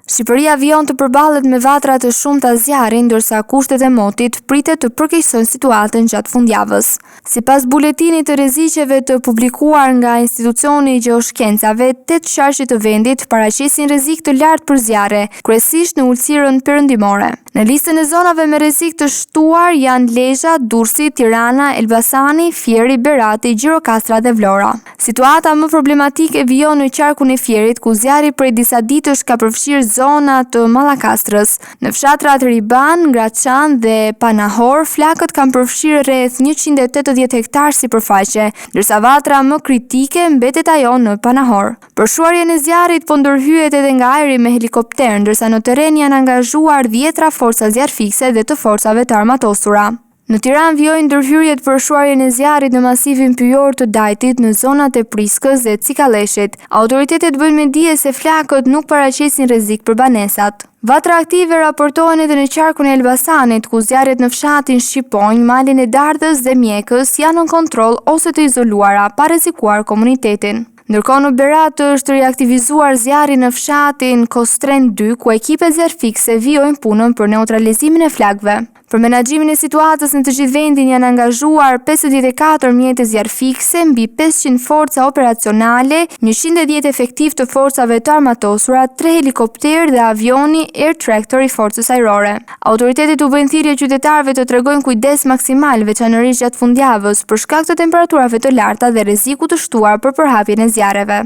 Shqipëria vijon të përballet me vatra të shumta zjarri, ndërsa kushtet e motit pritet të përkeqësojnë situatën gjatë fundjavës. Sipas buletinit të rreziqeve të publikuar nga Institucioni i Gjeoshkencave, 8 qarqe të vendit paraqesin rrezik të lartë për zjarre, kryesisht në ulësirën perëndimore. Në listën e zonave me rrezik të shtuar janë Lezhë, Durrësi, Tirana, Elbasani, Fieri, Berati, Gjirokastra dhe Vlora. Situata më problematike vijon në qarkun e Fierit, ku zjarri prej disa ditësh ka përfshirë zona të Mallakastrës. Në fshatrat Riban, Graçan dhe Panahor, flakët kanë përfshirë rreth 180 hektar sipërfaqe, ndërsa vatra më kritike mbetet ajo në Panahor. Për shuarjen e zjarrit po ndërhyet edhe nga ajri me helikopter, ndërsa në terren janë angazhuar 10 forca zjarrfikse dhe të forcave të armatosura. Në Tiranë vijojnë ndërhyrjet për shuarjen e zjarrit në masivin pyjor të Dajtit, në zonat e Priskës dhe Cikalleshit. Autoritetet bëjnë me dije se flakët nuk paraqesin rrezik për banesat. Vatra aktive raportohen edhe në qarkun e Elbasanit, ku zjarret në fshatin Shqiponj, malin e Dardhës dhe Mjekës janë në kontroll ose të izoluara pa rrezikuar komunitetin. Ndërkohë në Berat është reaktivizuar zjarri në fshatin Kostren 2, ku ekipet zjarrfikse vijojnë punën për neutralizimin e flakëve. Për menaxhimin e situatës në të gjithë vendin janë angazhuar 54 mjete zjarrfikse mbi 500 forca operacionale, 110 efektiv të forcave të armatosura, 3 helikopter dhe avioni Air Tractor i forcës ajrore. Autoritetet u bëjnë thirrje qytetarëve të tregojnë kujdes maksimal, veçanërisht gjatë fundjavës, për shkak të temperaturave të larta dhe rrezikut të shtuar për përhapjen e zjarreve.